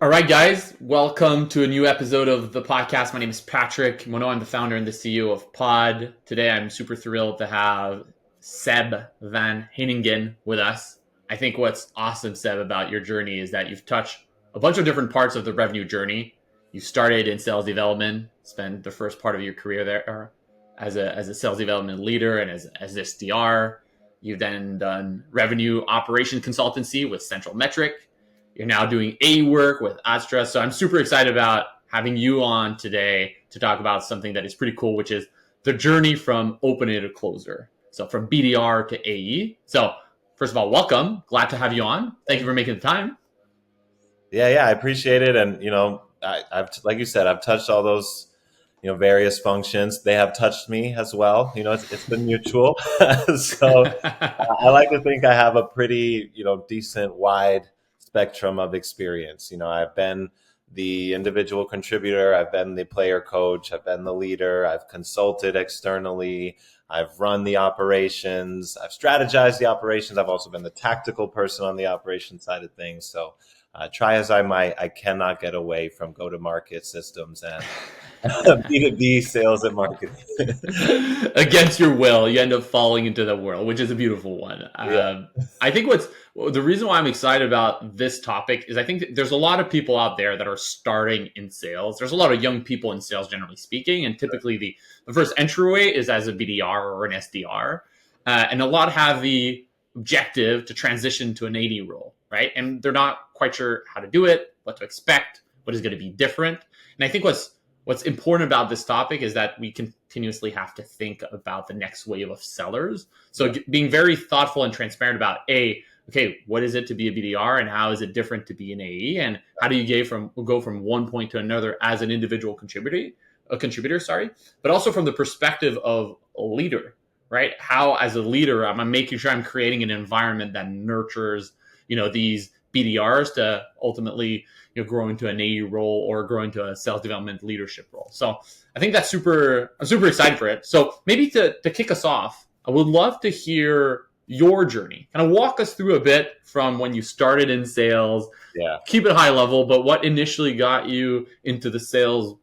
All right, guys, welcome to a new episode of the podcast. My name is Patrick Monnot. I'm the founder and the CEO of Pod. Today, I'm super thrilled to have Seb van Heyningen with us. I think what's awesome, Seb, about your journey is that you've touched a bunch of different parts of the revenue journey. You started in sales development, spent the first part of your career there as a sales development leader and as SDR. You've then done revenue operation consultancy with Central Metric. You're now doing AE work with Adstra. So I'm super excited about having you on today to talk about something that is pretty cool, which is the journey from opener to closer. So from BDR to AE. So first of all, welcome. Glad to have you on. Thank you for making the time. Yeah, I appreciate it. And, I've, like you said, I've touched all those, various functions. They have touched me as well. It's been mutual. So I like to think I have a pretty, decent, wide spectrum of experience. I've been the individual contributor. I've been the player coach. I've been the leader. I've consulted externally. I've run the operations. I've strategized the operations. I've also been the tactical person on the operations side of things. So try as I might, I cannot get away from go-to-market systems and B2B sales and marketing. Against your will, you end up falling into the world, which is a beautiful one. Yeah. I think the reason why I'm excited about this topic is I think there's a lot of people out there that are starting in sales. There's a lot of young people in sales, generally speaking, and typically the first entryway is as a BDR or an SDR, and a lot have the objective to transition to an AD role, right? And they're not quite sure how to do it, what to expect, what is going to be different. And I think what's important about this topic is that we continuously have to think about the next wave of sellers. So being very thoughtful and transparent about okay, what is it to be a BDR and how is it different to be an AE? And how do you go from one point to another as an individual contributor, but also from the perspective of a leader, right? How as a leader, I'm making sure I'm creating an environment that nurtures, these BDRs to ultimately grow into an AE role or grow into a sales development leadership role. So I think I'm super excited for it. So maybe to kick us off, I would love to hear your journey. Kind of walk us through a bit from when you started in sales. Yeah. Keep it high level, but what initially got you into the sales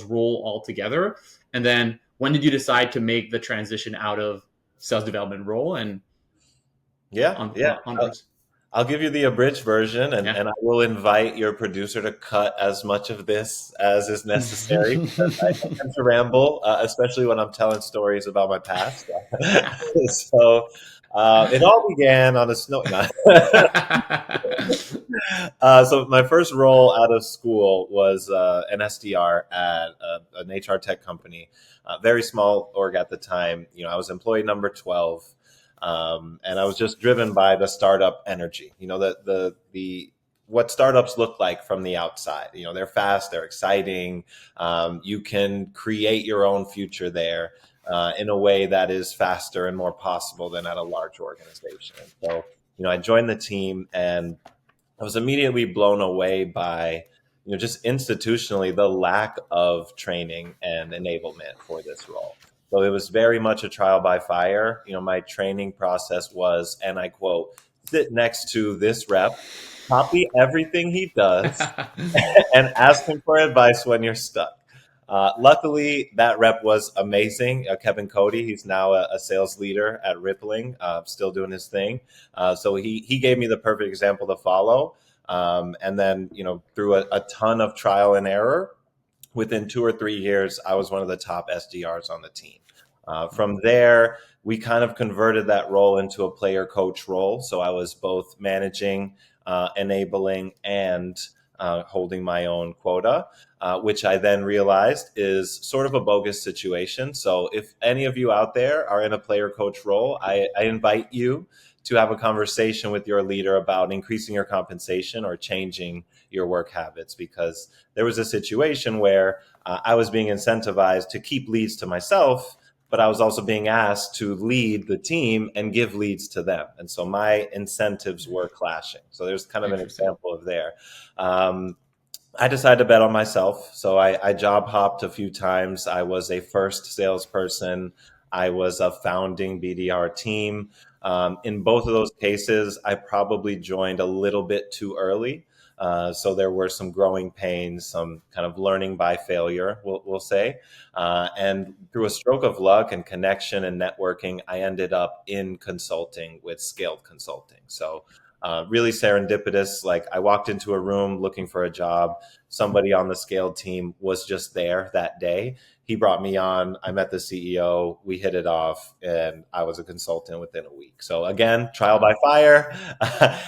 role altogether? And then when did you decide to make the transition out of sales development role and onwards? I'll give you the abridged version, and I will invite your producer to cut as much of this as is necessary. I tend to ramble, especially when I'm telling stories about my past. So it all began on a snow. So my first role out of school was an SDR at an HR tech company, very small org at the time. I was employee number 12. And I was just driven by the startup energy, what startups look like from the outside. They're fast, they're exciting. You can create your own future there in a way that is faster and more possible than at a large organization. So, I joined the team and I was immediately blown away by, just institutionally the lack of training and enablement for this role. So it was very much a trial by fire. My training process was, and I quote, sit next to this rep, copy everything he does, and ask him for advice when you're stuck. Luckily, that rep was amazing. Kevin Cody, he's now a sales leader at Rippling, still doing his thing. So he gave me the perfect example to follow. And then, through a ton of trial and error, within 2 or 3 years, I was one of the top SDRs on the team. From there, we kind of converted that role into a player coach role. So I was both managing, enabling, and holding my own quota, which I then realized is sort of a bogus situation. So if any of you out there are in a player coach role, I invite you to have a conversation with your leader about increasing your compensation or changing your work habits, because there was a situation where I was being incentivized to keep leads to myself, but I was also being asked to lead the team and give leads to them. And so my incentives were clashing. So there's kind of an example of there. I decided to bet on myself. So I job hopped a few times. I was a first salesperson. I was a founding BDR team. In both of those cases, I probably joined a little bit too early. So there were some growing pains, some kind of learning by failure, we'll say. And through a stroke of luck and connection and networking, I ended up in consulting with Scaled Consulting. So really serendipitous. Like I walked into a room looking for a job. Somebody on the Scaled team was just there that day. He brought me on. I met the CEO. We hit it off, and I was a consultant within a week. So again, trial by fire.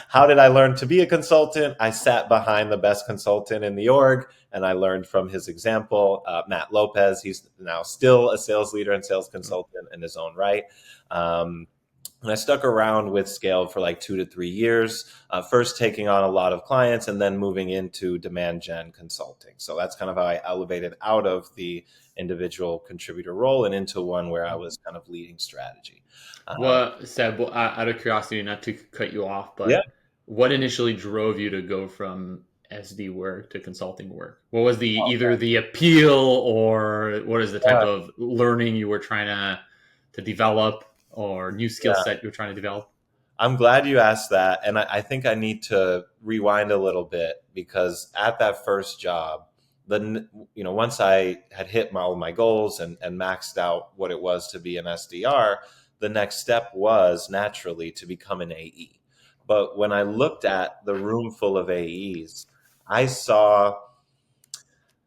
How did I learn to be a consultant? I sat behind the best consultant in the org, and I learned from his example. Matt Lopez. He's now still a sales leader and sales consultant in his own right. And I stuck around with Scale for like 2 to 3 years, first taking on a lot of clients and then moving into demand gen consulting. So that's kind of how I elevated out of the individual contributor role and into one where I was kind of leading strategy. Well, Seb, out of curiosity, not to cut you off, Yeah. but what initially drove you to go from SD work to consulting work? What was the either the appeal or what is the type of learning you were trying to develop or new skill set you were trying to develop? I'm glad you asked that. And I think I need to rewind a little bit because at that first job, once I had hit all my goals and maxed out what it was to be an SDR, the next step was naturally to become an AE. But when I looked at the room full of AEs, I saw,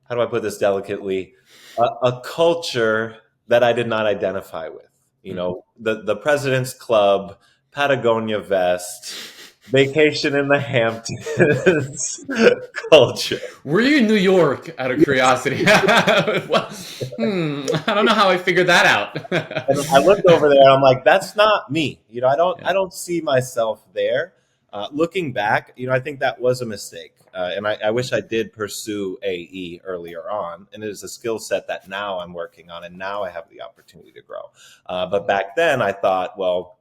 how do I put this delicately, a culture that I did not identify with. You know, the President's Club, Patagonia vest, vacation in the Hamptons culture. Were you in New York out of curiosity? Well, I don't know how I figured that out. And I looked over there and I'm like, that's not me. I don't see myself there. Looking back, I think that was a mistake. And I wish I did pursue AE earlier on. And it is a skill set that now I'm working on and now I have the opportunity to grow. But back then I thought, well,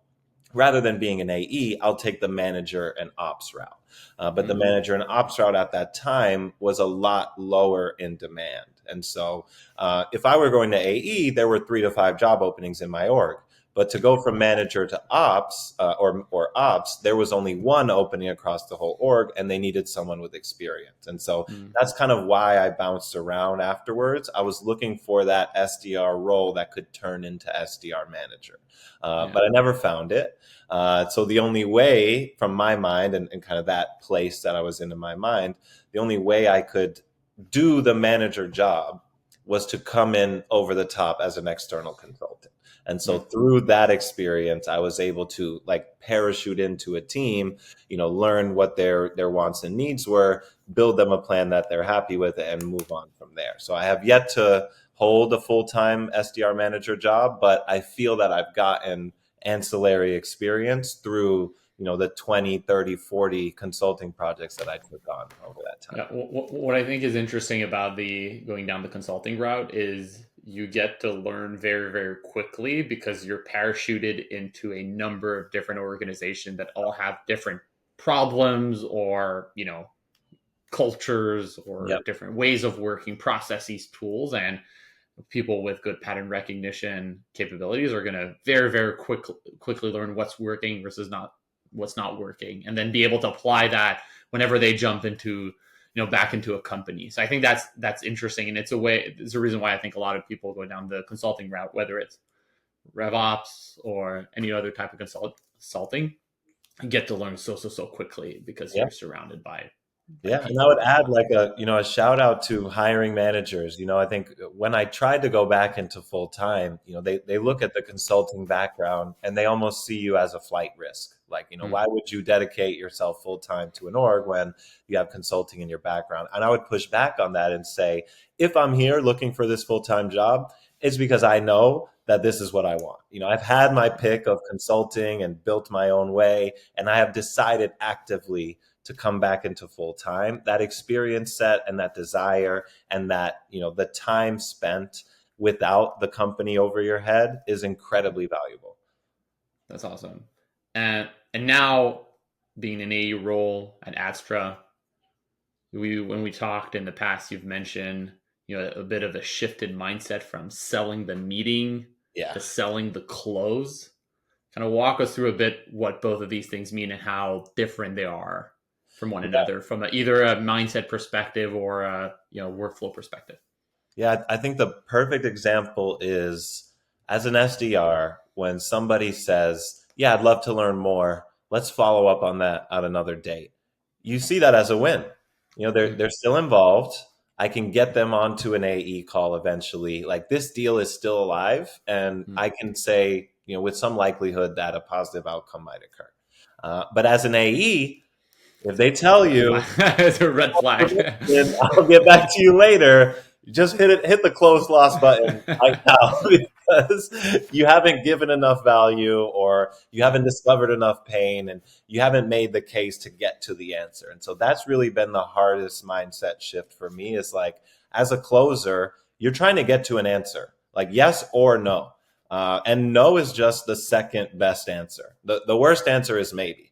rather than being an AE, I'll take the manager and ops route. But the manager and ops route at that time was a lot lower in demand. And so if I were going to AE, there were 3 to 5 job openings in my org. But to go from manager to ops or ops, there was only one opening across the whole org, and they needed someone with experience. And so that's kind of why I bounced around afterwards. I was looking for that SDR role that could turn into SDR manager, but I never found it. So the only way, from my mind and kind of that place that I was in my mind, the only way I could do the manager job was to come in over the top as an external consultant. And so through that experience, I was able to like parachute into a team, learn what their wants and needs were, build them a plan that they're happy with, and move on from there. So I have yet to hold a full-time SDR manager job, but I feel that I've gotten ancillary experience through the 20, 30, 40 consulting projects that I took on over that time. Yeah, what I think is interesting about the going down the consulting route is you get to learn very, very quickly because you're parachuted into a number of different organizations that all have different problems or, cultures or different ways of working, processes, tools, and people with good pattern recognition capabilities are going to very, very quickly learn what's working versus what's not working, and then be able to apply that whenever they jump into back into a company. So I think that's interesting, and it's a reason why I think a lot of people go down the consulting route, whether it's RevOps or any other type of consulting, and get to learn so quickly because you're surrounded by Yeah, and I would add like a shout out to hiring managers. I think when I tried to go back into full time, they look at the consulting background and they almost see you as a flight risk. Like, why would you dedicate yourself full time to an org when you have consulting in your background? And I would push back on that and say, if I'm here looking for this full time job, it's because I know that this is what I want. I've had my pick of consulting and built my own way, and I have decided actively to come back into full time. That experience set and that desire and that, the time spent without the company over your head is incredibly valuable. That's awesome. And now being in a role at Adstra, when we talked in the past, you've mentioned, a bit of a shifted mindset from selling the meeting to selling the close. Kind of walk us through a bit what both of these things mean and how different they are. from one another from either a mindset perspective or a workflow perspective. Yeah, I think the perfect example is as an SDR, when somebody says, yeah, I'd love to learn more, let's follow up on that at another date. You see that as a win. They're still involved. I can get them onto an AE call eventually. Like, this deal is still alive, and I can say, with some likelihood that a positive outcome might occur. But as an AE, if they tell you, it's a red flag. I'll get back to you later, just hit the close loss button right now, because you haven't given enough value, or you haven't discovered enough pain, and you haven't made the case to get to the answer. And so that's really been the hardest mindset shift for me, is like, as a closer, you're trying to get to an answer, like yes or no. And no is just the second best answer. The worst answer is maybe.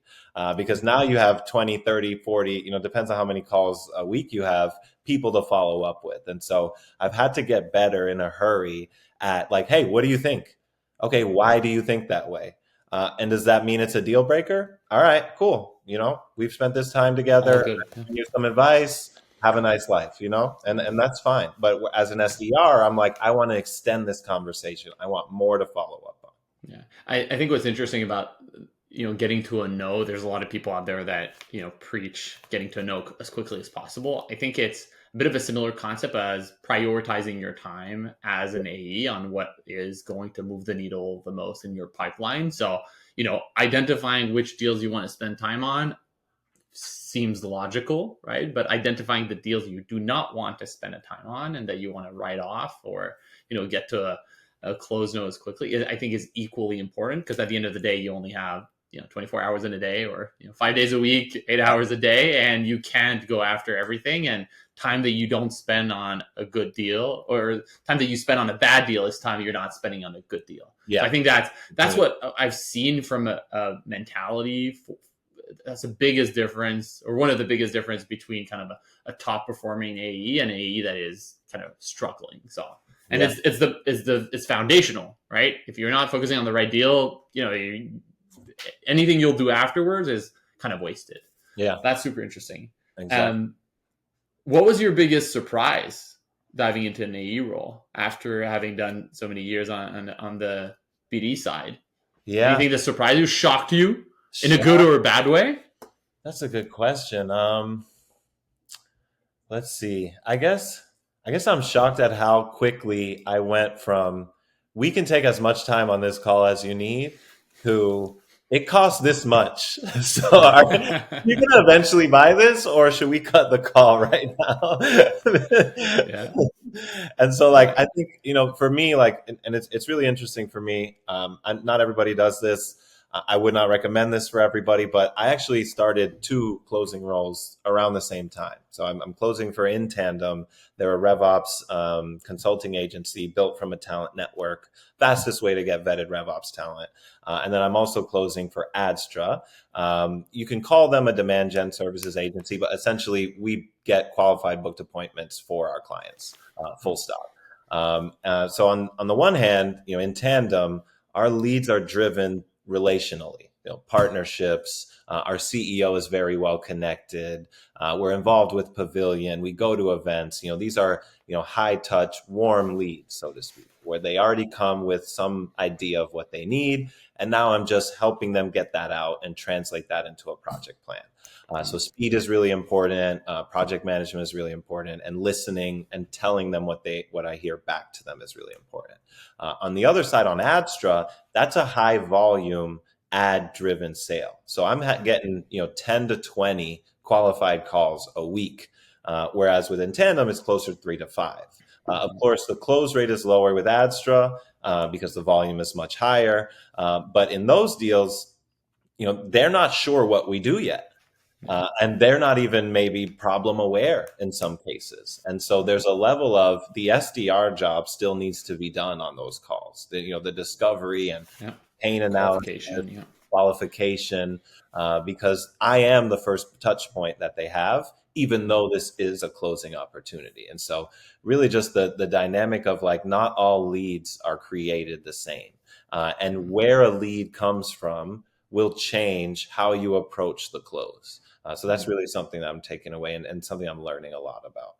Because now you have 20, 30, 40, depends on how many calls a week you have, people to follow up with. And so I've had to get better in a hurry at like, hey, what do you think? Okay, why do you think that way? And does that mean it's a deal breaker? All right, cool. We've spent this time together. Give you some advice. Have a nice life, and that's fine. But as an SDR, I'm like, I want to extend this conversation. I want more to follow up on. Yeah. I think what's interesting about getting to a no, there's a lot of people out there that, preach getting to a no as quickly as possible. I think it's a bit of a similar concept as prioritizing your time as an AE on what is going to move the needle the most in your pipeline. So, identifying which deals you want to spend time on seems logical, right? But identifying the deals you do not want to spend a time on and that you want to write off or, get to a close no as quickly, I think is equally important, because at the end of the day, you only have 24 hours in a day, or 5 days a week, 8 hours a day, and you can't go after everything. And time that you don't spend on a good deal, or time that you spend on a bad deal, is time you're not spending on a good deal. Yeah, so I think that's what I've seen from a mentality. That's the biggest difference, or one of the biggest difference between kind of a top performing AE and an AE that is kind of struggling. So. And it's foundational, right? If you're not focusing on the right deal, anything you'll do afterwards is kind of wasted. Yeah, that's super interesting. Exactly. What was your biggest surprise diving into an AE role after having done so many years on the BD side? Yeah, anything that surprised you, shocked you in a good or a bad way? That's a good question. Let's see. I guess I'm shocked at how quickly I went from, we can take as much time on this call as you need, to it costs this much. So you going to eventually buy this, or should we cut the call right now? Yeah. And so I think, for me, and it's really interesting for me. Not everybody does this. I would not recommend this for everybody, but I actually started 2 closing roles around the same time. So I'm closing for InTandem. They're a RevOps consulting agency built from a talent network, fastest way to get vetted RevOps talent. And then I'm also closing for Adstra. You can call them a demand gen services agency, but essentially we get qualified booked appointments for our clients, full stop. So on the one hand, InTandem, our leads are driven relationally, partnerships. Our CEO is very well connected. We're involved with Pavilion. We go to events. These are, high touch, warm leads, so to speak, where they already come with some idea of what they need. And now I'm just helping them get that out and translate that into a project plan. So speed is really important. Project management is really important, and listening and telling them what I hear back to them is really important. On the other side, on Adstra, that's a high volume ad driven sale. So I'm getting 10 to 20 qualified calls a week, whereas with InTandem it's closer to 3 to 5. Of course, the close rate is lower with Adstra because the volume is much higher. But in those deals, they're not sure what we do yet. And they're not even maybe problem aware in some cases. And so there's a level of the SDR job still needs to be done on those calls. The discovery and pain analysis, qualification, because I am the first touch point that they have, even though this is a closing opportunity. And so really just the dynamic of not all leads are created the same. And where a lead comes from will change how you approach the close. So that's really something that I'm taking away, and something I'm learning a lot about.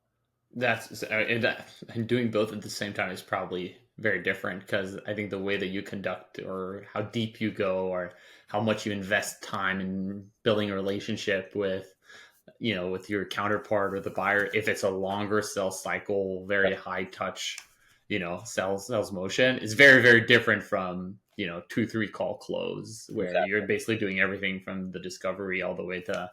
And doing both at the same time is probably very different, because I think the way that you conduct, or how deep you go, or how much you invest time in building a relationship with, with your counterpart or the buyer, if it's a longer sales cycle, very high touch, sales motion, is very, very different from, 2-3 call close, where you're basically doing everything from the discovery all the way to,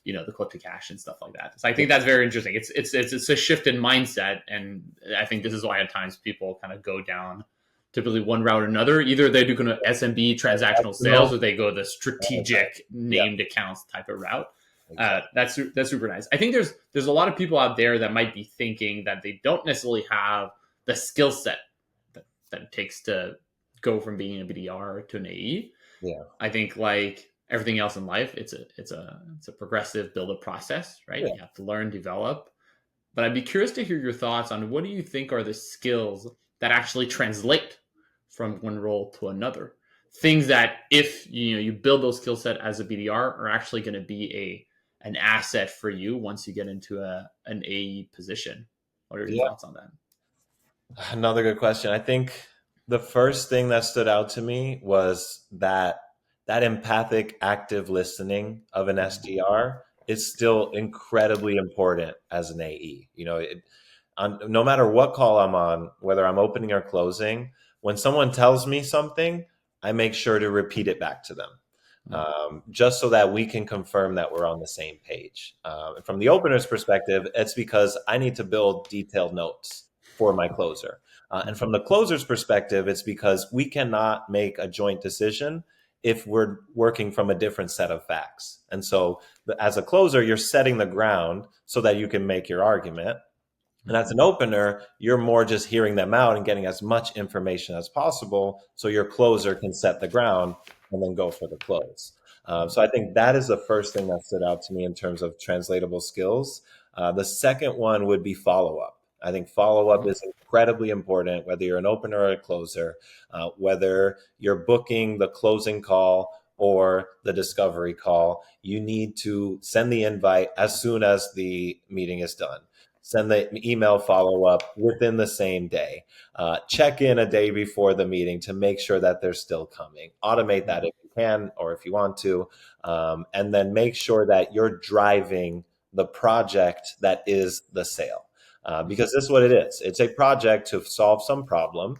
the quote to cash and stuff like that. So I think that's very interesting. It's a shift in mindset. And I think this is why at times people kind of go down typically one route or another. Either they do kind of SMB transactional sales, or they go the strategic named accounts type of route. That's super nice. I think there's a lot of people out there that might be thinking that they don't necessarily have the skill set that it takes to go from being a BDR to an AE. Yeah. I think, like everything else in life, it's a progressive build up process, right? You have to learn, develop. But I'd be curious to hear your thoughts on, what do you think are the skills that actually translate from one role to another? Things that, if you build those skill set as a BDR, are actually going to be an asset for you once you get into an AE position. What are your thoughts on that? Another good question. I think the first thing that stood out to me was that empathic, active listening of an SDR is still incredibly important as an AE. No matter what call I'm on, whether I'm opening or closing, when someone tells me something, I make sure to repeat it back to them, just so that we can confirm that we're on the same page. From the opener's perspective, it's because I need to build detailed notes for my closer. And from the closer's perspective, it's because we cannot make a joint decision if we're working from a different set of facts. And so as a closer, you're setting the ground so that you can make your argument. And as an opener, you're more just hearing them out and getting as much information as possible so your closer can set the ground and then go for the close. So I think that is the first thing that stood out to me in terms of translatable skills. The second one would be follow-up. I think follow-up is incredibly important, whether you're an opener or a closer, whether you're booking the closing call or the discovery call. You need to send the invite as soon as the meeting is done. Send the email follow-up within the same day. Check in a day before the meeting to make sure that they're still coming. Automate that if you can, or if you want to, and then make sure that you're driving the project that is the sale. Because this is what it is. It's a project to solve some problem.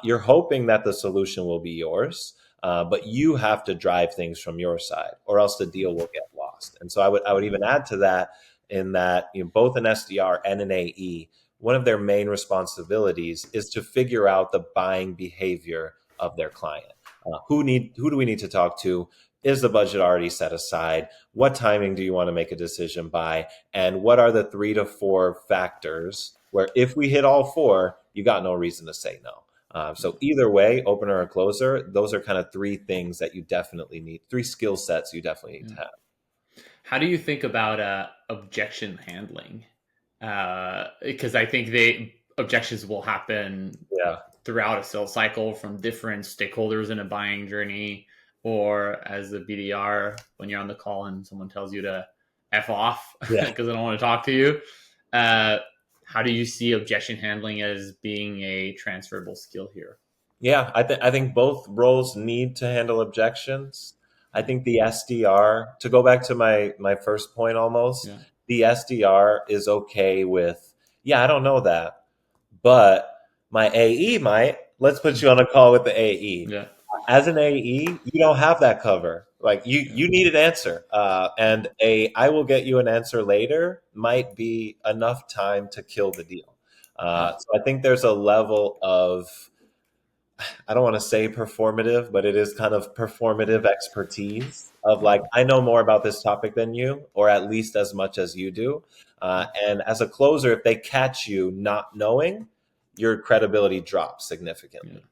You're hoping that the solution will be yours, but you have to drive things from your side, or else the deal will get lost. And so I would even add to that, in that both an SDR and an AE, one of their main responsibilities is to figure out the buying behavior of their client. Who do we need to talk to? Is the budget already set aside? What timing do you want to make a decision by? And what are the 3 to 4 factors where, if we hit all 4, you got no reason to say no? So either way, opener or closer, those are kind of 3 things that you definitely need, 3 skill sets you definitely need to have. How do you think about objection handling? Because I think objections will happen throughout a sales cycle from different stakeholders in a buying journey, or as a BDR, when you're on the call and someone tells you to F off because they don't want to talk to you. How do you see objection handling as being a transferable skill here? Yeah, I think both roles need to handle objections. I think the SDR, to go back to my first point almost, the SDR is okay with, I don't know that, but my AE might. Let's put you on a call with the AE. Yeah. As an AE, you don't have that cover. Like you need an answer, and I will get you an answer later might be enough time to kill the deal. So I think there's a level of, I don't want to say performative, but it is kind of performative expertise of, like, I know more about this topic than you, or at least as much as you do. And as a closer, if they catch you not knowing, your credibility drops significantly.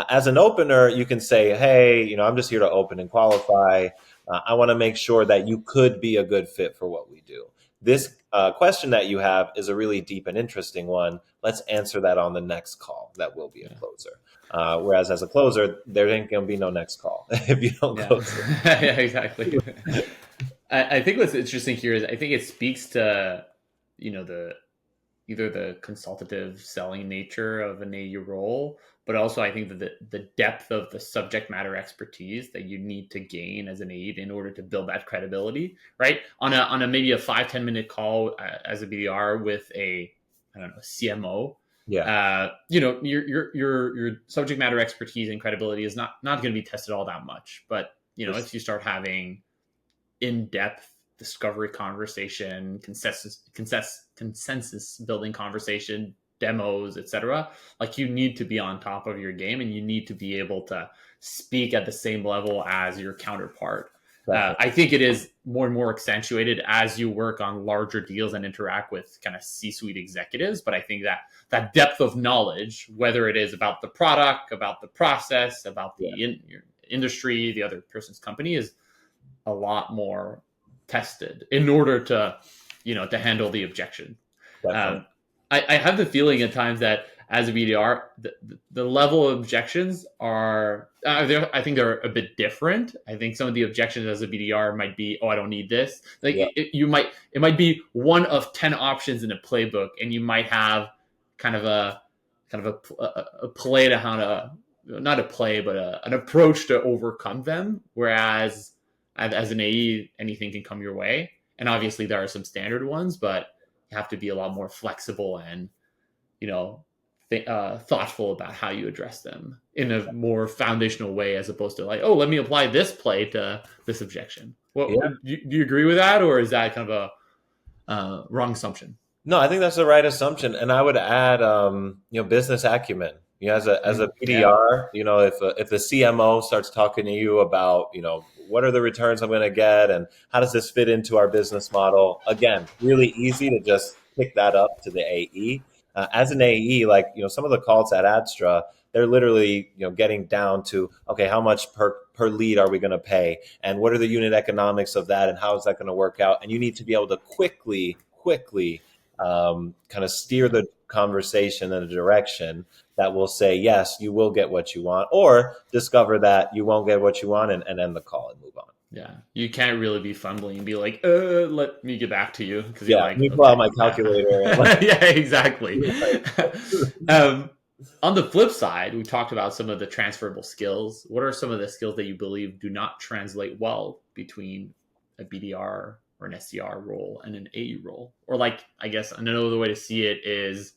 As an opener, you can say, hey, I'm just here to open and qualify. I want to make sure that you could be a good fit for what we do. this question that you have is a really deep and interesting one. Let's answer that on the next call. That will be a closer. Whereas as a closer, there ain't going to be no next call if you don't close it. Yeah, exactly. I think what's interesting here is I think it speaks to, either the consultative selling nature of an AE role, but also I think that the depth of the subject matter expertise that you need to gain as an AE in order to build that credibility, right? On a maybe a 5-10 minute call as a BDR with a CMO. Yeah. Your subject matter expertise and credibility is not going to be tested all that much. But if you start having in-depth discovery conversation, consensus building conversation, demos, etc., like you need to be on top of your game, and you need to be able to speak at the same level as your counterpart. I think it is more and more accentuated as you work on larger deals and interact with kind of C-suite executives. But I think that depth of knowledge, whether it is about the product, about the process, about the your industry, the other person's company, is a lot more tested in order to handle the objection. I have the feeling at times that as a BDR, the level of objections are I think they're a bit different. I think some of the objections as a BDR might be, oh, I don't need this. Like it might be one of 10 options in a playbook, and you might have kind of a play to how to, not a play, but an approach to overcome them. Whereas as an AE, anything can come your way. And obviously there are some standard ones, but you have to be a lot more flexible and, thoughtful about how you address them in a more foundational way, as opposed to like, oh, let me apply this play to this objection. Do you agree with that? Or is that kind of a wrong assumption? No, I think that's the right assumption. And I would add, business acumen. As a BDR, if the CMO starts talking to you about, what are the returns I'm going to get and how does this fit into our business model? Again, really easy to just pick that up to the AE. As an AE, some of the calls at Adstra, they're literally, getting down to, okay, how much per lead are we going to pay? And what are the unit economics of that? And how is that going to work out? And you need to be able to quickly kind of steer the conversation in a direction that will say, yes, you will get what you want, or discover that you won't get what you want and end the call and move on. Yeah. You can't really be fumbling and be like, let me get back to you. Because you're like, you pull out my calculator. Yeah, exactly. On the flip side, we talked about some of the transferable skills. What are some of the skills that you believe do not translate well between a BDR or an SDR role and an AE role? Or I guess another way to see it is,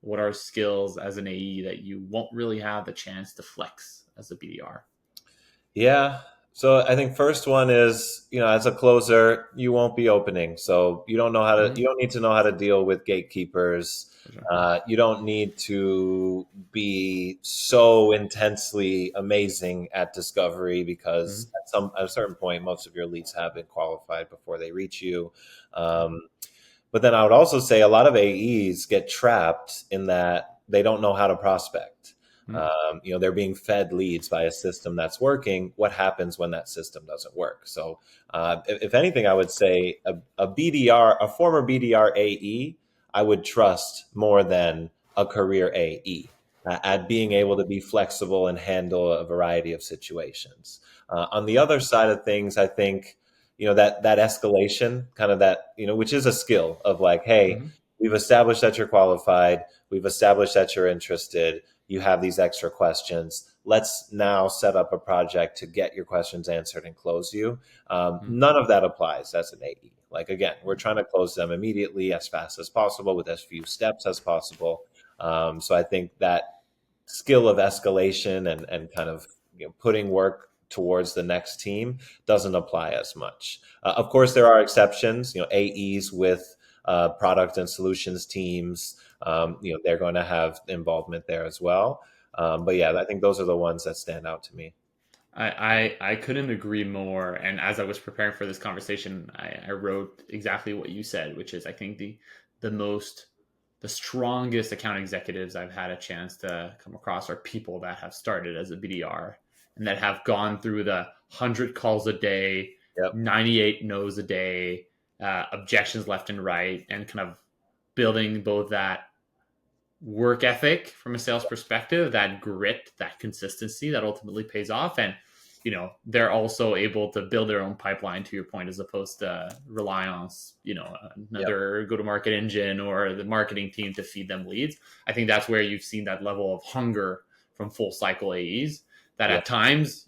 what are skills as an AE that you won't really have the chance to flex as a BDR? Yeah. So I think first one is, as a closer, you won't be opening. So you don't need to know how to deal with gatekeepers. You don't need to be so intensely amazing at discovery, because at a certain point, most of your leads have been qualified before they reach you. But then I would also say a lot of AEs get trapped in that they don't know how to prospect. They're being fed leads by a system that's working. What happens when that system doesn't work? So if anything, I would say a former BDR AE, I would trust more than a career AE at being able to be flexible and handle a variety of situations. On the other side of things, I think, that escalation, kind of that, which is a skill of like, hey, we've established that you're qualified. We've established that you're interested. You have these extra questions. Let's now set up a project to get your questions answered and close you. None of that applies as an AE. Again, we're trying to close them immediately, as fast as possible, with as few steps as possible. So I think that skill of escalation and kind of putting work towards the next team doesn't apply as much. Of course, there are exceptions. AEs with product and solutions teams, they're going to have involvement there as well. But yeah, I think those are the ones that stand out to me. I couldn't agree more. And as I was preparing for this conversation, I wrote exactly what you said, which is, I think the strongest account executives I've had a chance to come across are people that have started as a BDR and that have gone through the 100 calls a day, 98 no's a day, objections left and right, and kind of building both that work ethic from a sales perspective, that grit, that consistency that ultimately pays off. And, they're also able to build their own pipeline, to your point, as opposed to rely on, another go-to-market engine or the marketing team to feed them leads. I think that's where you've seen that level of hunger from full cycle AEs that at times,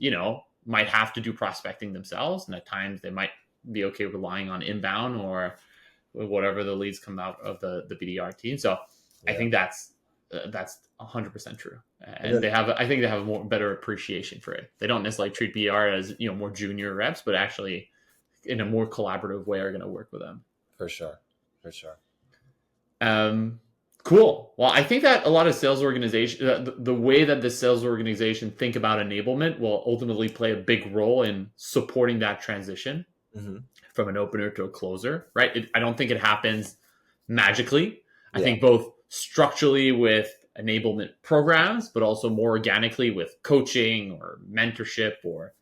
might have to do prospecting themselves. And at times they might be okay relying on inbound or whatever the leads come out of the BDR team. So I think that's 100% true. And I think they have a better appreciation for it. They don't necessarily treat BDR as, more junior reps, but actually in a more collaborative way are going to work with them. For sure. Cool. Well, I think that a lot of sales organizations, the way that the sales organization think about enablement will ultimately play a big role in supporting that transition from an opener to a closer, right? I don't think it happens magically. I think both structurally with enablement programs, but also more organically with coaching or mentorship or,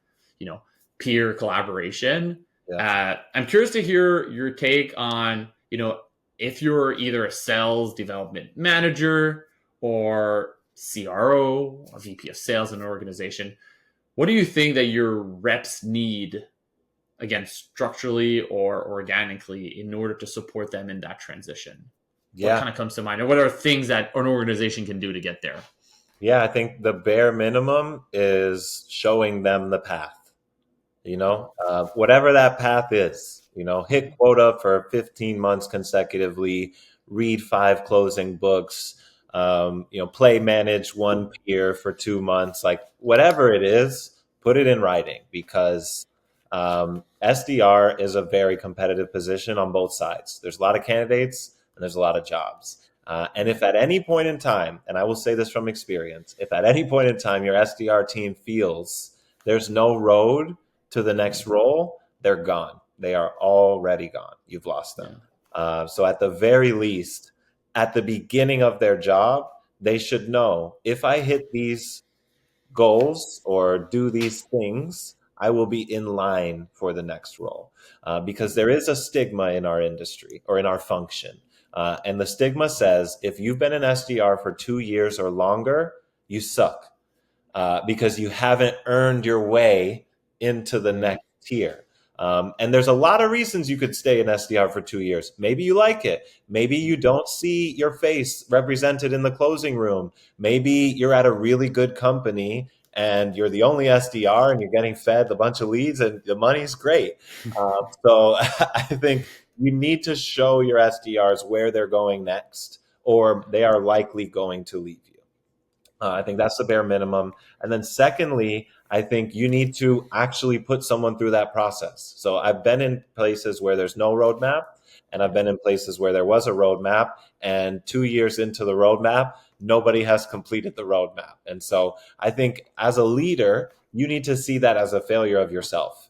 peer collaboration. I'm curious to hear your take on, if you're either a sales development manager or CRO or VP of sales in an organization, what do you think that your reps need, again, structurally or organically, in order to support them in that transition? What kind of comes to mind? Or what are things that an organization can do to get there? Yeah, I think the bare minimum is showing them the path. Whatever that path is, hit quota for 15 months consecutively, read 5 closing books, play manage 1 peer for 2 months, like whatever it is, put it in writing, because SDR is a very competitive position on both sides. There's a lot of candidates and there's a lot of jobs. And if at any point in time, and I will say this from experience, if at any point in time your SDR team feels there's no road to the next role, they're gone. They are already gone. You've lost them. So at the very least, at the beginning of their job, they should know, if I hit these goals or do these things, I will be in line for the next role. Because there is a stigma in our industry or in our function. And the stigma says, if you've been an SDR for 2 years or longer, you suck. Because you haven't earned your way into the next tier. And there's a lot of reasons you could stay in SDR for 2 years. Maybe you like it. Maybe you don't see your face represented in the closing room. Maybe you're at a really good company and you're the only SDR and you're getting fed a bunch of leads and the money's great. So I think you need to show your SDRs where they're going next, or they are likely going to leave you. I think that's the bare minimum. And then secondly, I think you need to actually put someone through that process. So I've been in places where there's no roadmap, and I've been in places where there was a roadmap, and 2 years into the roadmap, nobody has completed the roadmap. And so I think as a leader, you need to see that as a failure of yourself.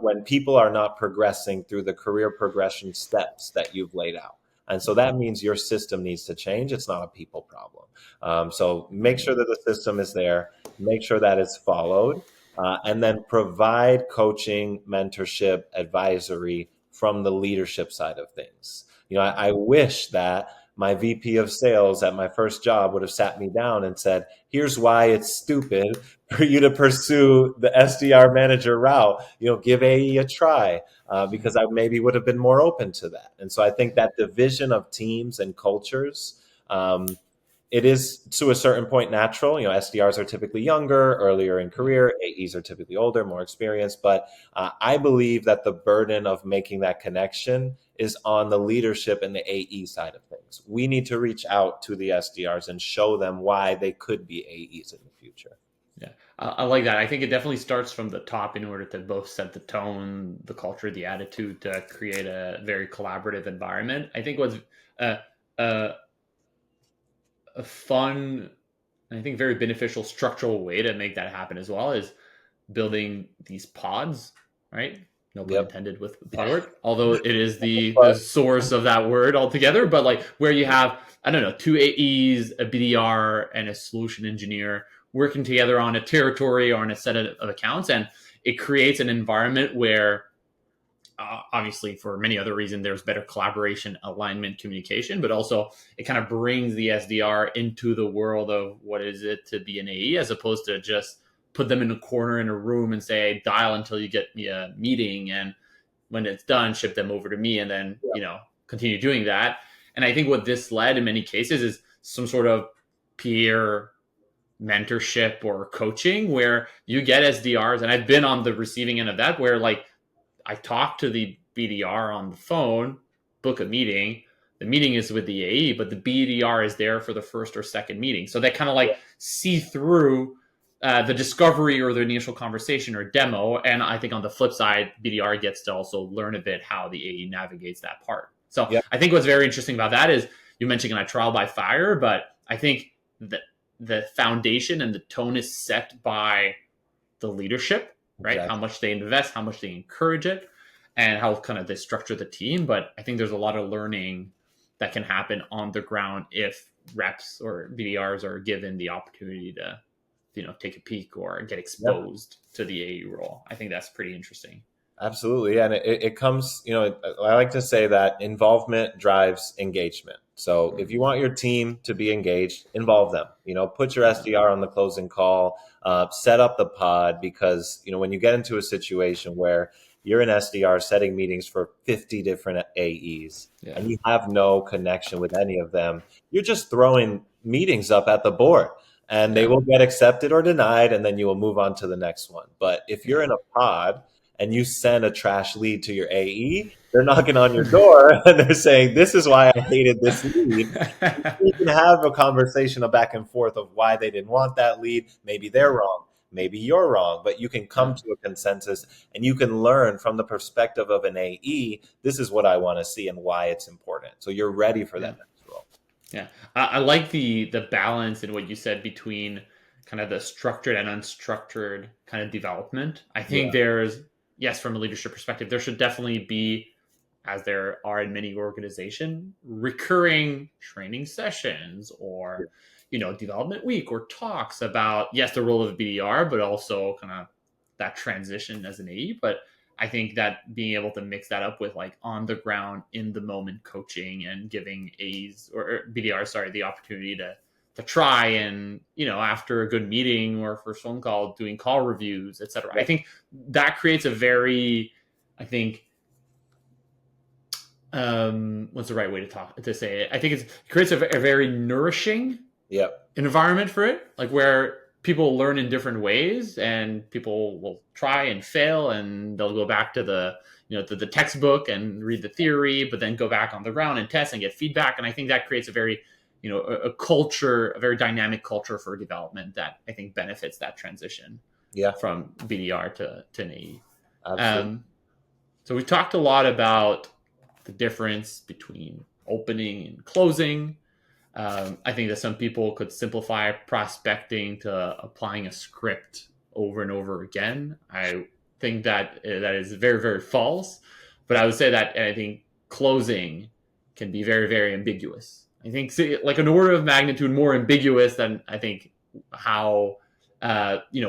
When people are not progressing through the career progression steps that you've laid out. And so that means your system needs to change. It's not a people problem. So make sure that the system is there, make sure that it's followed, and then provide coaching, mentorship, advisory from the leadership side of things. I wish that my VP of sales at my first job would have sat me down and said, here's why it's stupid for you to pursue the SDR manager route. Give AE a try, because I maybe would have been more open to that. And so I think that division of teams and cultures, it is to a certain point natural. SDRs are typically younger, earlier in career. AEs are typically older, more experienced. But I believe that the burden of making that connection is on the leadership and the AE side of things. We need to reach out to the SDRs and show them why they could be AEs in the future. Yeah, I like that. I think it definitely starts from the top in order to both set the tone, the culture, the attitude, to create a very collaborative environment. I think what's a fun, and I think very beneficial structural way to make that happen as well is building these pods, right? No pun intended with pod word, although it is the source of that word altogether. But like where you have, I don't know, 2 AEs, a BDR, and a solution engineer working together on a territory or on a set of accounts. And it creates an environment where obviously for many other reasons, there's better collaboration, alignment, communication, but also it kind of brings the SDR into the world of what is it to be an AE, as opposed to just put them in a corner in a room and say, dial until you get me a meeting. And when it's done, ship them over to me and then, continue doing that. And I think what this led in many cases is some sort of peer mentorship or coaching where you get SDRs. And I've been on the receiving end of that, where like I talk to the BDR on the phone, book a meeting. The meeting is with the AE, but the BDR is there for the first or second meeting. So they kind of like see through the discovery or the initial conversation or demo. And I think on the flip side, BDR gets to also learn a bit how the AE navigates that part. So I think what's very interesting about that is you mentioned kind of trial by fire, but I think that the foundation and the tone is set by the leadership, right? Exactly. How much they invest, how much they encourage it, and how kind of they structure the team. But I think there's a lot of learning that can happen on the ground if reps or BDRs are given the opportunity to, take a peek or get exposed to the AE role. I think that's pretty interesting. Absolutely. And it comes, I like to say that involvement drives engagement. So if you want your team to be engaged, involve them, put your SDR on the closing call, set up the pod, because, when you get into a situation where you're an SDR setting meetings for 50 different AEs and you have no connection with any of them, you're just throwing meetings up at the board. And they will get accepted or denied, and then you will move on to the next one. But if you're in a pod and you send a trash lead to your AE, they're knocking on your door and they're saying, this is why I hated this lead. You can have a conversation, a back and forth of why they didn't want that lead. Maybe they're wrong. Maybe you're wrong. But you can come to a consensus and you can learn from the perspective of an AE, this is what I want to see and why it's important. So you're ready for that. Yeah, I like the balance in what you said between kind of the structured and unstructured kind of development. I think there's, from a leadership perspective, there should definitely be, as there are in many organizations, recurring training sessions or, development week or talks about, the role of BDR, but also kind of that transition as an AE. But I think that being able to mix that up with like on the ground, in the moment coaching and giving A's or BDR, the opportunity to try and, after a good meeting or first phone call, doing call reviews, et cetera. I think that creates a very, what's the right way to say it? I think it creates a very nourishing environment for it, like where people learn in different ways and people will try and fail and they'll go back to the textbook and read the theory, but then go back on the ground and test and get feedback. And I think that creates a very, a culture, a very dynamic culture for development that I think benefits that transition from BDR to an AE. So we talked a lot about the difference between opening and closing. I think that some people could simplify prospecting to applying a script over and over again. I think that is very, very false. But I would say that I think closing can be very, very ambiguous. I think like an order of magnitude more ambiguous than I think how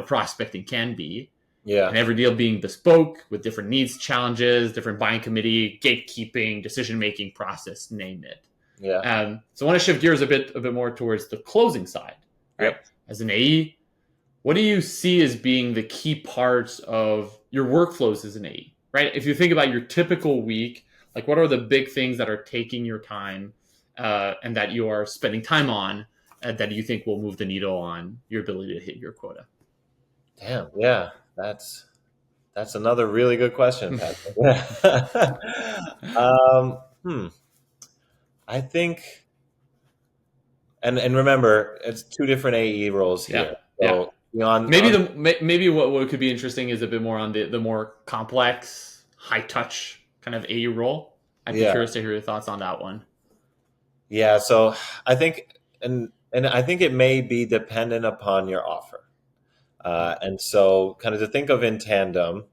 prospecting can be. Yeah. And every deal being bespoke with different needs, challenges, different buying committee, gatekeeping, decision-making process, name it. Yeah. So I want to shift gears a bit more towards the closing side. Right? As an AE, what do you see as being the key parts of your workflows as an AE? Right? If you think about your typical week, like what are the big things that are taking your time and that you are spending time on that you think will move the needle on your ability to hit your quota? Damn, yeah, that's another really good question, Patrick. I think, and remember, it's two different AE roles here. So, maybe what could be interesting is a bit more on the more complex, high touch kind of AE role. I'd be curious to hear your thoughts on that one. Yeah, so I think, and I think it may be dependent upon your offer. And so kind of to think of InTandem,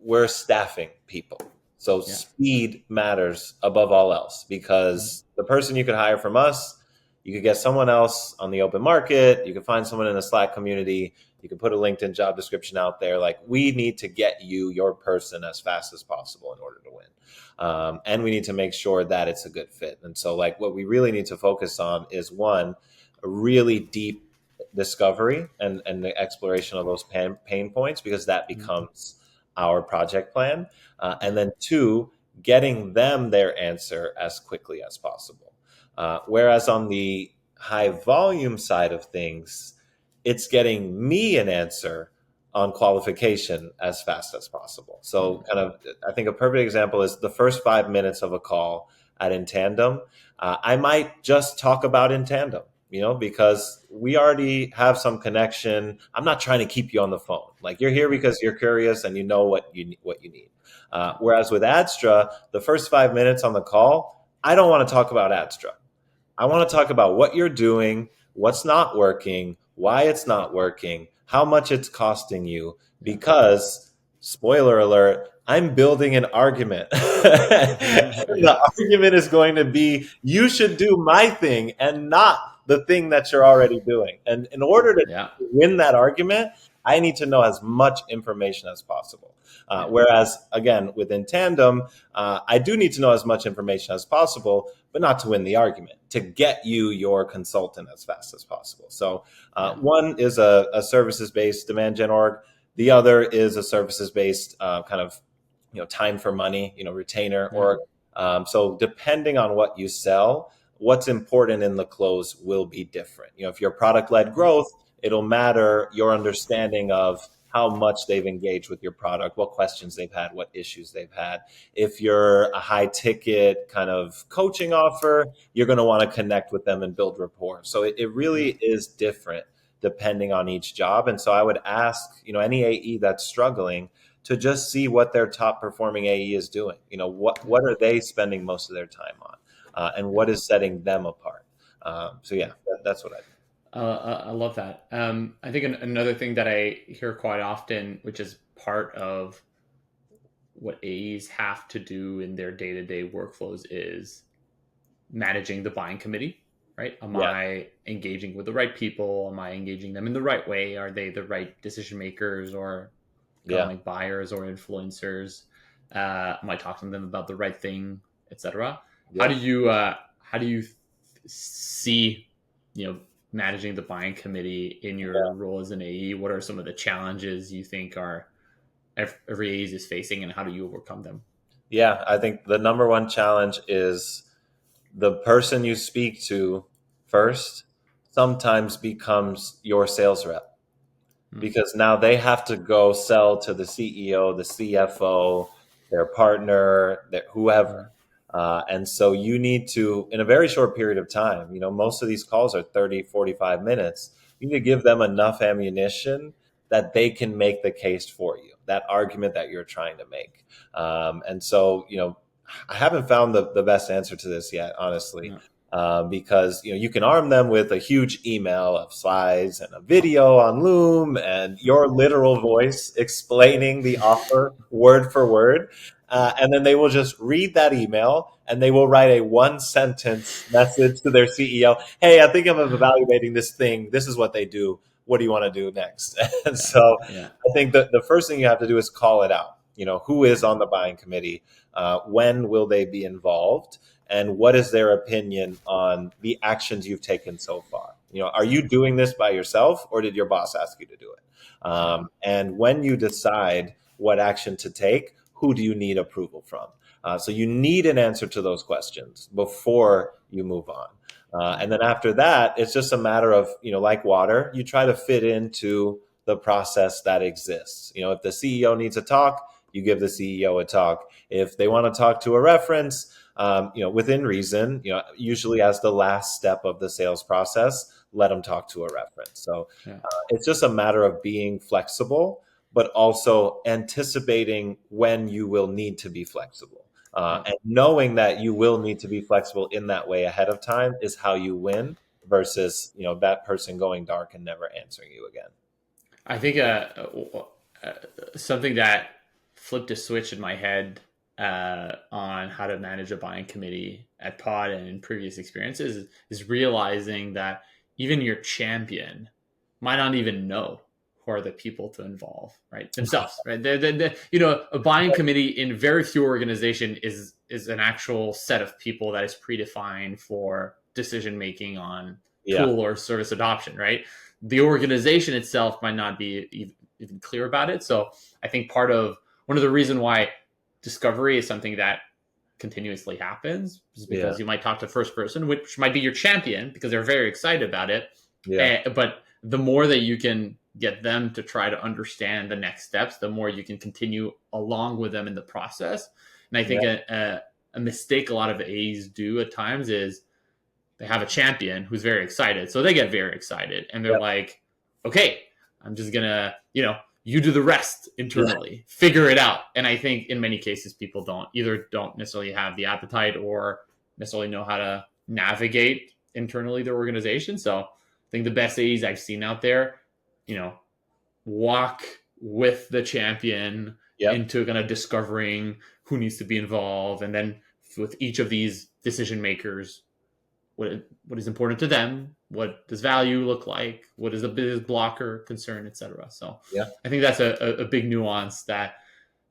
we're staffing people. So speed matters above all else, because the person you could hire from us, you could get someone else on the open market, you could find someone in the Slack community, You can put a LinkedIn job description out there. Like, we need to get you your person as fast as possible in order to win. And we need to make sure that it's a good fit. And so like what we really need to focus on is one, a really deep discovery and the exploration of those pain points, because that becomes our project plan. And then two, getting them their answer as quickly as possible. Whereas on the high volume side of things, it's getting me an answer on qualification as fast as possible. So kind of, I think a perfect example is the first 5 minutes of a call at InTandem. I might just talk about InTandem, because we already have some connection. I'm not trying to keep you on the phone. Like, you're here because you're curious and you know what you need. Whereas with Adstra, the first 5 minutes on the call, I don't want to talk about Adstra. I want to talk about what you're doing, what's not working, why it's not working, how much it's costing you, because, spoiler alert, I'm building an argument. The argument is going to be, you should do my thing and not the thing that you're already doing. And in order to win that argument, I need to know as much information as possible. Whereas, again, within Tandem, I do need to know as much information as possible, but not to win the argument, to get you your consultant as fast as possible. So one is a services-based demand gen org. The other is a services-based kind of time for money, retainer org. So depending on what you sell, what's important in the close will be different. If you're product-led growth, it'll matter your understanding of how much they've engaged with your product, what questions they've had, what issues they've had. If you're a high ticket kind of coaching offer, you're going to want to connect with them and build rapport. So it really is different depending on each job. And so I would ask, any AE that's struggling to just see what their top performing AE is doing. What are they spending most of their time on, and what is setting them apart. So yeah, that's what I do. I love that. I think another thing that I hear quite often, which is part of what AEs have to do in their day-to-day workflows, is managing the buying committee, right? Am I engaging with the right people? Am I engaging them in the right way? Are they the right decision makers, or like buyers or influencers? Am I talking to them about the right thing, etc.? How do you see, managing the buying committee in your role as an AE? What are some of the challenges you think every AE is facing, and how do you overcome them? Yeah, I think the number one challenge is the person you speak to first sometimes becomes your sales rep, because now they have to go sell to the CEO, the CFO, their partner, whoever. And so you need to, in a very short period of time, most of these calls are 30, 45 minutes. You need to give them enough ammunition that they can make the case for you, that argument that you're trying to make. And so, I haven't found the best answer to this yet, honestly. Because you can arm them with a huge email of slides and a video on Loom and your literal voice explaining the offer word for word. And then they will just read that email and they will write a 1-sentence message to their CEO. Hey, I think I'm evaluating this thing. This is what they do. What do you want to do next? And so I think that the first thing you have to do is call it out. Who is on the buying committee? When will they be involved? And what is their opinion on the actions you've taken so far? Are you doing this by yourself, or did your boss ask you to do it? And when you decide what action to take, who do you need approval from? So you need an answer to those questions before you move on. And then after that, it's just a matter of, like water, you try to fit into the process that exists. If the CEO needs a talk, you give the CEO a talk. If they want to talk to a reference, within reason, usually as the last step of the sales process, let them talk to a reference. So it's just a matter of being flexible, but also anticipating when you will need to be flexible. And knowing that you will need to be flexible in that way ahead of time is how you win, versus, that person going dark and never answering you again. I think something that flipped a switch in my head on how to manage a buying committee at Pod and in previous experiences is realizing that even your champion might not even know who are the people to involve, right? Themselves, right? A buying committee in very few organization is an actual set of people that is predefined for decision making on tool or service adoption, right? The organization itself might not be even clear about it. So I think one of the reason why discovery is something that continuously happens is because you might talk to the first person, which might be your champion because they're very excited about it. But the more that you can get them to try to understand the next steps, the more you can continue along with them in the process. And I think a mistake a lot of AEs do at times is they have a champion who's very excited. So they get very excited and they're like, okay, I'm just going to, you do the rest internally, figure it out. And I think in many cases, people don't necessarily have the appetite or necessarily know how to navigate internally their organization. So I think the best AEs I've seen out there, walk with the champion into kind of discovering who needs to be involved. And then with each of these decision makers, what is important to them, what does value look like, what is a business blocker, concern, etc. So I think that's a big nuance that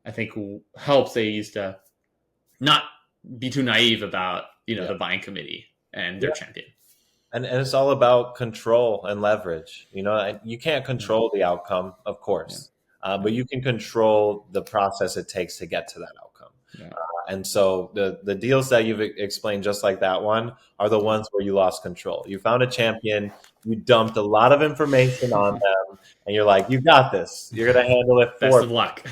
I think helps AEs to not be too naive about the buying committee and their champion. And it's all about control and leverage. You can't control the outcome, of course, but you can control the process it takes to get to that outcome. And so the deals that you've explained, just like that one, are the ones where you lost control. You found a champion, you dumped a lot of information on them, and you're like, you got this. You're going to handle it. Best of luck.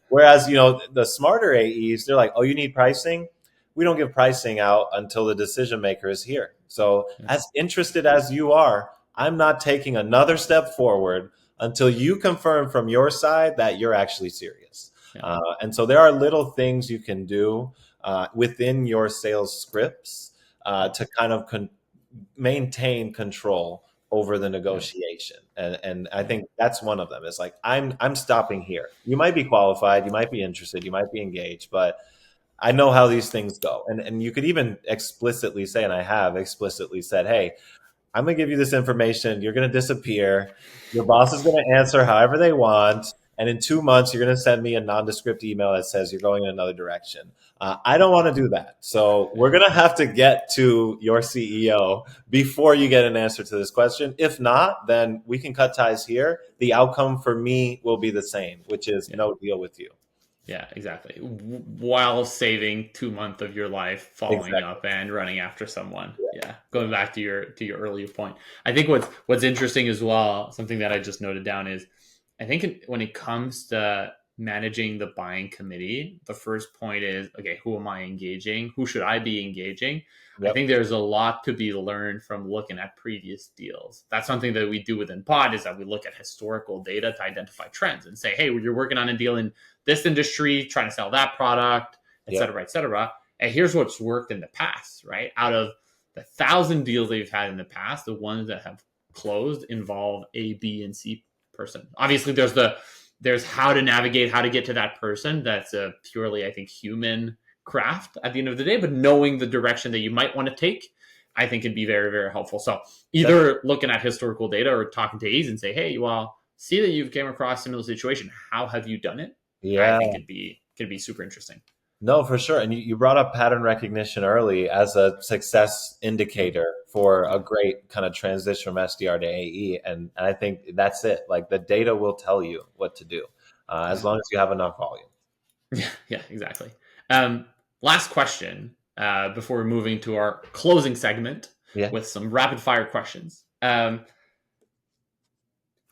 Whereas, the smarter AEs, they're like, oh, you need pricing? We don't give pricing out until the decision maker is here. So as interested as you are, I'm not taking another step forward until you confirm from your side that you're actually serious. And so there are little things you can do within your sales scripts to kind of maintain control over the negotiation. And I think that's one of them. It's like, I'm stopping here. You might be qualified, you might be interested, you might be engaged, but I know how these things go. And you could even explicitly say, and I have explicitly said, hey, I'm going to give you this information. You're going to disappear. Your boss is going to answer however they want. And in 2 months, you're going to send me a nondescript email that says you're going in another direction. I don't want to do that. So we're going to have to get to your CEO before you get an answer to this question. If not, then we can cut ties here. The outcome for me will be the same, which is no deal with you. Yeah, exactly. While saving 2 months of your life following up and running after someone. Yeah. Going back to your earlier point. I think what's interesting as well, something that I just noted down is, I think when it comes to managing the buying committee, the first point is, okay, who am I engaging? Who should I be engaging? I think there's a lot to be learned from looking at previous deals. That's something that we do within Pod, is that we look at historical data to identify trends and say, hey, you're working on a deal in this industry, trying to sell that product, et cetera, et cetera. And here's what's worked in the past, right? Out of the 1,000 deals that you've had in the past, the ones that have closed involve A, B, and C person. Obviously, there's how to navigate, how to get to that person. That's a purely, I think, human craft at the end of the day. But knowing the direction that you might want to take, I think, can be very, very helpful. So either looking at historical data or talking to AEs and say, hey, well, see that you've came across a similar situation. How have you done it? I think could be super interesting. No, for sure. And you brought up pattern recognition early as a success indicator for a great kind of transition from SDR to AE. And I think that's it. Like, the data will tell you what to do as long as you have enough volume. Yeah, exactly. Last question before we're moving to our closing segment with some rapid fire questions.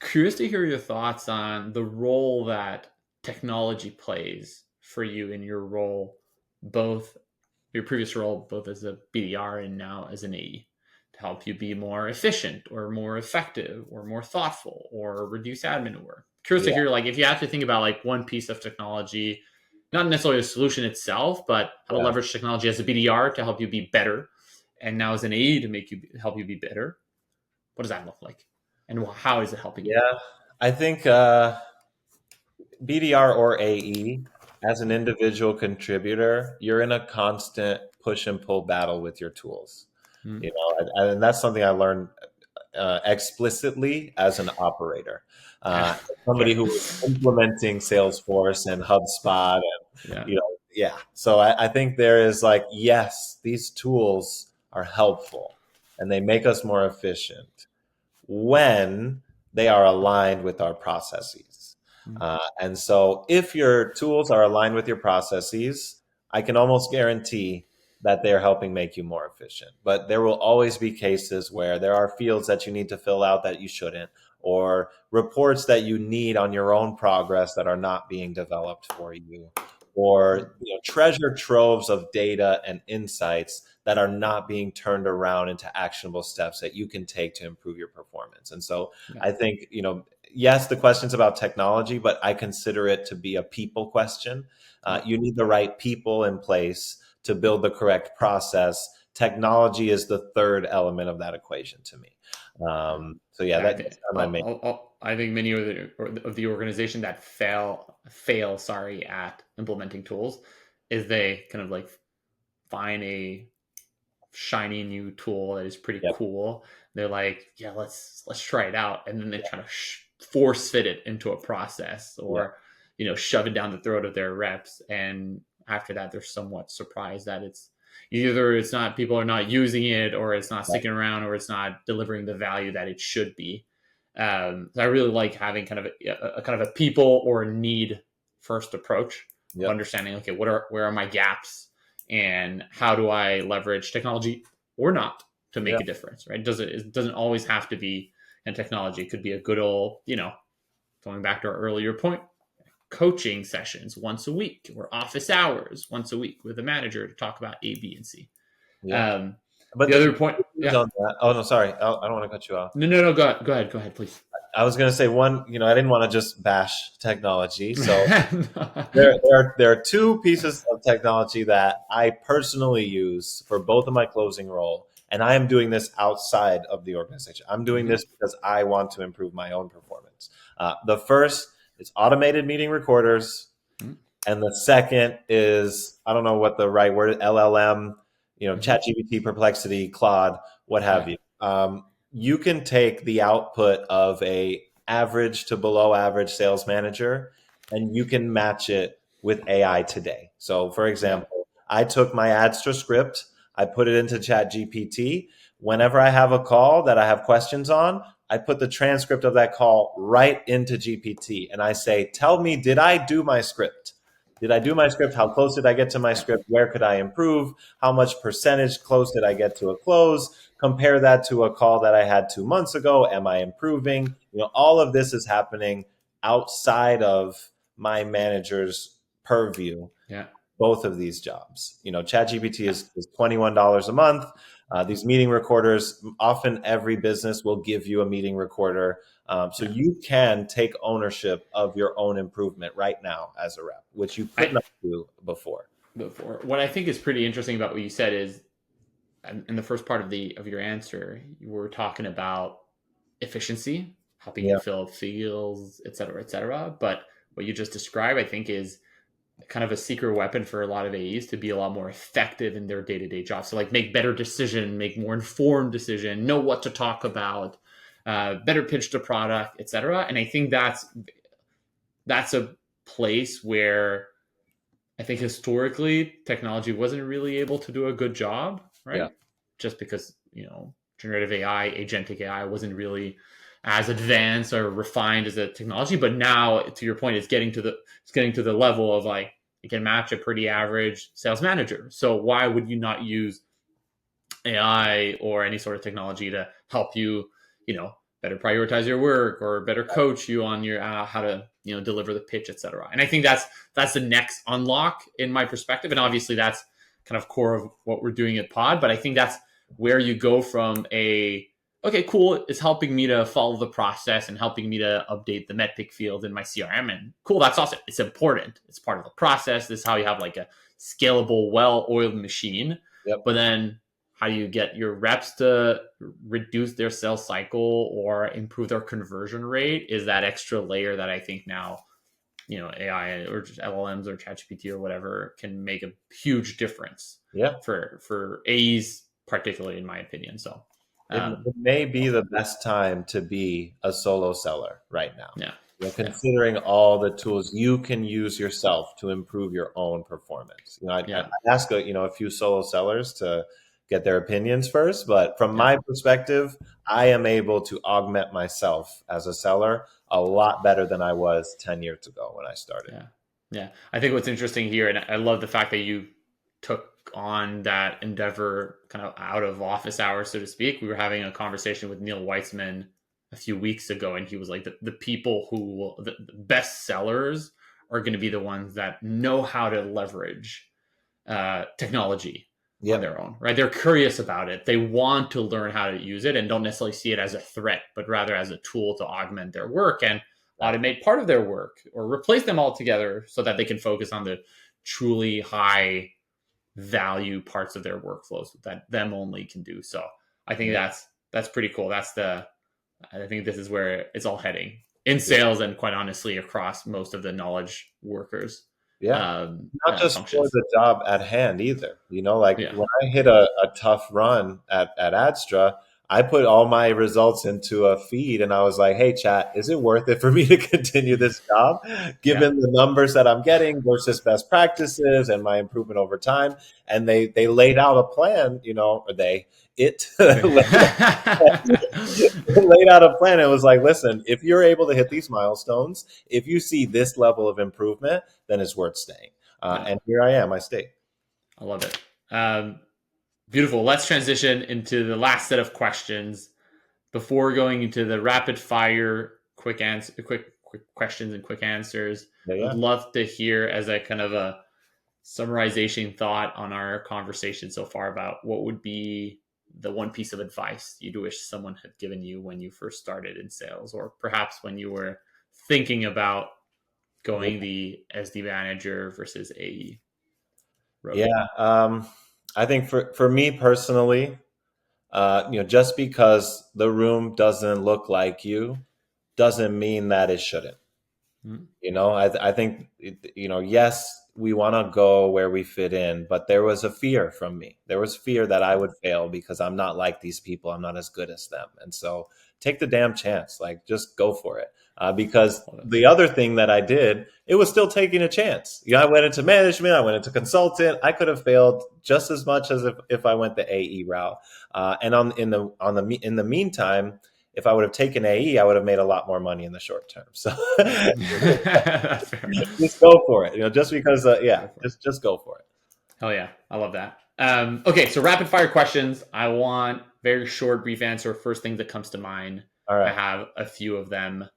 Curious to hear your thoughts on the role that technology plays for you in your role, your previous role, both as a BDR and now as an AE, to help you be more efficient or more effective or more thoughtful or reduce admin work. Curious to hear, like, if you have to think about like one piece of technology, not necessarily a solution itself, but how to leverage technology as a BDR to help you be better, and now as an AE to help you be better. What does that look like? And how is it helping you? Yeah, I think BDR or AE, as an individual contributor, you're in a constant push and pull battle with your tools. And that's something I learned explicitly as an operator, Yeah. somebody Okay. who was implementing Salesforce and HubSpot, and Yeah. yeah. So I think there is like, yes, these tools are helpful and they make us more efficient when they are aligned with our processes. Mm. And so if your tools are aligned with your processes, I can almost guarantee that they're helping make you more efficient. But there will always be cases where there are fields that you need to fill out that you shouldn't, or reports that you need on your own progress that are not being developed for you, or treasure troves of data and insights that are not being turned around into actionable steps that you can take to improve your performance. And so Yeah. I think, yes, the question's about technology, but I consider it to be a people question. You need the right people in place to build the correct process. Technology is the third element of that equation to me. So yeah, Yeah, that's kind of my main. I think many of the organization that fail, sorry, at implementing tools is they kind of like find a shiny new tool that is pretty Yep. cool. They're like, yeah, let's try it out, and then they try to force fit it into a process, Yeah. or shove it down the throat of their reps, and after that they're somewhat surprised that it's not, people are not using it, or it's not sticking around, or it's not delivering the value that it should be. So I really like having kind of a people or need first approach of Yep. understanding, okay, where are my gaps, and how do I leverage technology or not to make Yep. a difference, right? It doesn't always have to be in technology. It could be a good old, going back to our earlier point, coaching sessions once a week, or office hours once a week with a manager to talk about A, B, and C. Yeah. Um, But the other point, yeah. on that, oh no, sorry, I don't want to cut you off. No. Go ahead, please. I was going to say one, I didn't want to just bash technology. So there are two pieces of technology that I personally use for both of my closing role. And I am doing this outside of the organization. I'm doing Mhm. this because I want to improve my own performance. The first is automated meeting recorders. Mhm. And the second is, I don't know what the right word is, LLM, ChatGPT, Perplexity, Claude, what have Yeah. you. You can take the output of a average to below average sales manager and you can match it with AI today. So for Yeah. example, I took my Adstra script, I put it into ChatGPT. Whenever I have a call that I have questions on, I put the transcript of that call right into GPT and I say, tell me, did I do my script? Did I do my script? How close did I get to my Yeah. script? Where could I improve? How much percentage close did I get to a close? Compare that to a call that I had 2 months ago. Am I improving? All of this is happening outside of my manager's purview, Yeah. both of these jobs. ChatGPT is $21 a month. These meeting recorders, often every business will give you a meeting recorder. So Yeah. you can take ownership of your own improvement right now as a rep, which you could not do before. What I think is pretty interesting about what you said is, in the first part of your answer, you were talking about efficiency, helping you Yeah. fill fields, et cetera, et cetera. But what you just described, I think, is kind of a secret weapon for a lot of AEs to be a lot more effective in their day-to-day job. So like make better decision, make more informed decision, know what to talk about, better pitch the product, et cetera. And I think that's a place where I think historically technology wasn't really able to do a good job, Yeah. right? Just because, generative AI, agentic AI wasn't really as advanced or refined as a technology. But now, to your point, it's getting to the level of like it can match a pretty average sales manager. So why would you not use AI or any sort of technology to help you, better prioritize your work, or better coach you on your how to deliver the pitch, etc. And I think that's the next unlock in my perspective. And obviously that's kind of core of what we're doing at Pod. But I think that's where you go from okay, cool, it's helping me to follow the process and helping me to update the metric field in my CRM. And cool, that's awesome. It's important. It's part of the process. This is how you have like a scalable, well-oiled machine. Yep. But then how do you get your reps to reduce their sales cycle or improve their conversion rate is that extra layer that I think now, AI or just LLMs or ChatGPT or whatever can make a huge difference Yeah. for AEs, particularly in my opinion. So It may be the best time to be a solo seller right now. Yeah. Considering all the tools you can use yourself to improve your own performance. I ask a few solo sellers to get their opinions first, but from my perspective, I am able to augment myself as a seller a lot better than I was 10 years ago when I started. Yeah. I think what's interesting here, and I love the fact that you took on that endeavor kind of out of office hours, so to speak. We were having a conversation with Neil Weitzman a few weeks ago, and he was like, the people who the best sellers are going to be the ones that know how to leverage technology on their own, right? They're curious about it. They want to learn how to use it and don't necessarily see it as a threat, but rather as a tool to augment their work and automate part of their work or replace them altogether so that they can focus on the truly high value parts of their workflows that them only can do. So I think that's pretty cool. I think this is where it's all heading in sales and quite honestly across most of the knowledge workers. Not just functions. For the job at hand either. When I hit a tough run at Adstra, I put all my results into a feed and I was like, hey, chat, is it worth it for me to continue this job given the numbers that I'm getting versus best practices and my improvement over time? And they laid out a plan, laid out a plan. It was like, listen, if you're able to hit these milestones, if you see this level of improvement, then it's worth staying. And here I am. I stayed. I love it. Beautiful. Let's transition into the last set of questions before going into the rapid fire, quick questions and quick answers. I'd love to hear as a kind of a summarization thought on our conversation so far about what would be the one piece of advice you'd wish someone had given you when you first started in sales, or perhaps when you were thinking about going the SD manager versus AE road. I think for me personally, just because the room doesn't look like you doesn't mean that it shouldn't. I think, yes, we want to go where we fit in, but there was a fear from me. There was fear that I would fail because I'm not like these people. I'm not as good as them. And so take the damn chance, just go for it. Because the other thing that I did, it was still taking a chance. I went into management, I went into consultant. I could have failed just as much as if I went the AE route. And in the meantime, if I would have taken AE, I would have made a lot more money in the short term. So just go for it. Just because, just go for it. Hell yeah. I love that. Okay. So rapid fire questions. I want very short, brief answer. First thing that comes to mind. All right. I have a few of them.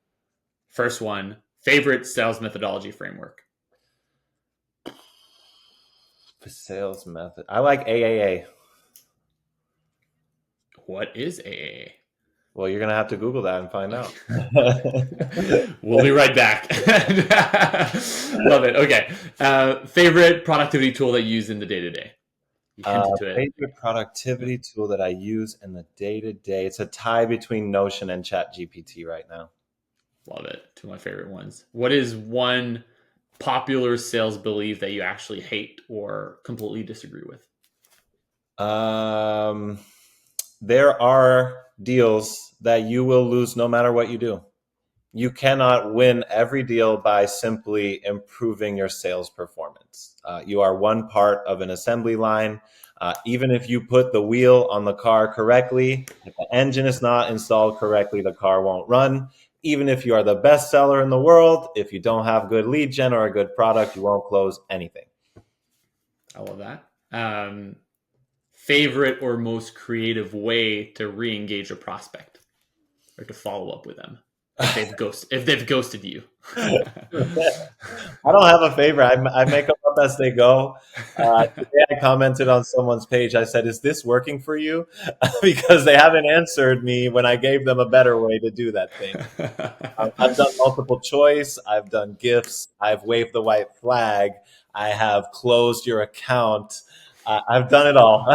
First one, favorite sales methodology framework. The sales method. I like AAA. What is AAA? Well, you're going to have to Google that and find out. We'll be right back. Love it. Okay. Favorite productivity tool that you use in the day-to-day? Favorite productivity tool that I use in the day-to-day. It's a tie between Notion and ChatGPT right now. Love it. Two of my favorite ones. What is one popular sales belief that you actually hate or completely disagree with? There are deals that you will lose no matter what you do. You cannot win every deal by simply improving your sales performance. You are one part of an assembly line. Even if you put the wheel on the car correctly, if the engine is not installed correctly, the car won't run. Even if you are the best seller in the world, if you don't have good lead gen or a good product, you won't close anything. I love that. Favorite or most creative way to re-engage a prospect or to follow up with them if they've ghosted you? I don't have a favorite. I make them up as they go. Today I commented on someone's page. I said, is this working for you? Because they haven't answered me when I gave them a better way to do that thing. I've done multiple choice. I've done gifts. I've waved the white flag. I have closed your account. I've done it all.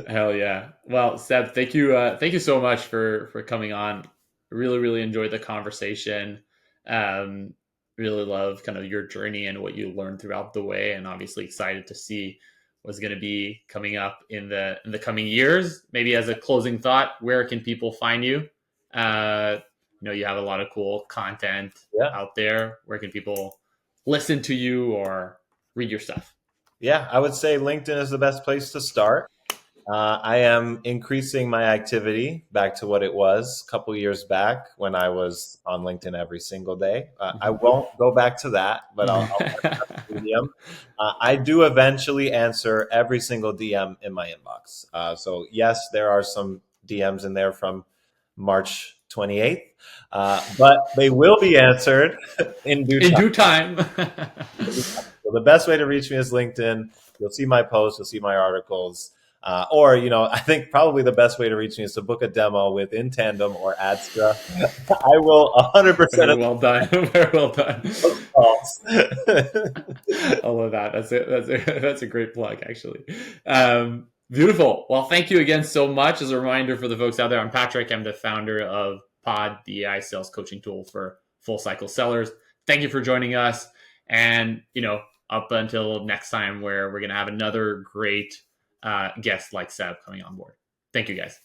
Hell yeah. Well, Seb, thank you so much for coming on. Really enjoyed the conversation. Really love kind of your journey and what you learned throughout the way, and obviously excited to see was going to be coming up in the coming years. Maybe as a closing thought, where can people find you? You have a lot of cool content Yeah. out there. Where can people listen to you or read your stuff? Yeah, I would say LinkedIn is the best place to start. I am increasing my activity back to what it was a couple years back when I was on LinkedIn every single day. I won't go back to that, but I'll medium. I do eventually answer every single DM in my inbox. So yes, there are some DMs in there from March 28th, but they will be answered in due In time. due time. So the best way to reach me is LinkedIn. You'll see my posts, you'll see my articles. Or, I think probably the best way to reach me is to book a demo with InTandem or Adstra. I will 100% Very well done. Very well done. those calls. I love that. That's a great plug, actually. Beautiful. Well, thank you again so much. As a reminder for the folks out there, I'm Patrick. I'm the founder of Pod, the AI sales coaching tool for full cycle sellers. Thank you for joining us. And, up until next time, where we're going to have another great guest like Seb coming on board. Thank you, guys.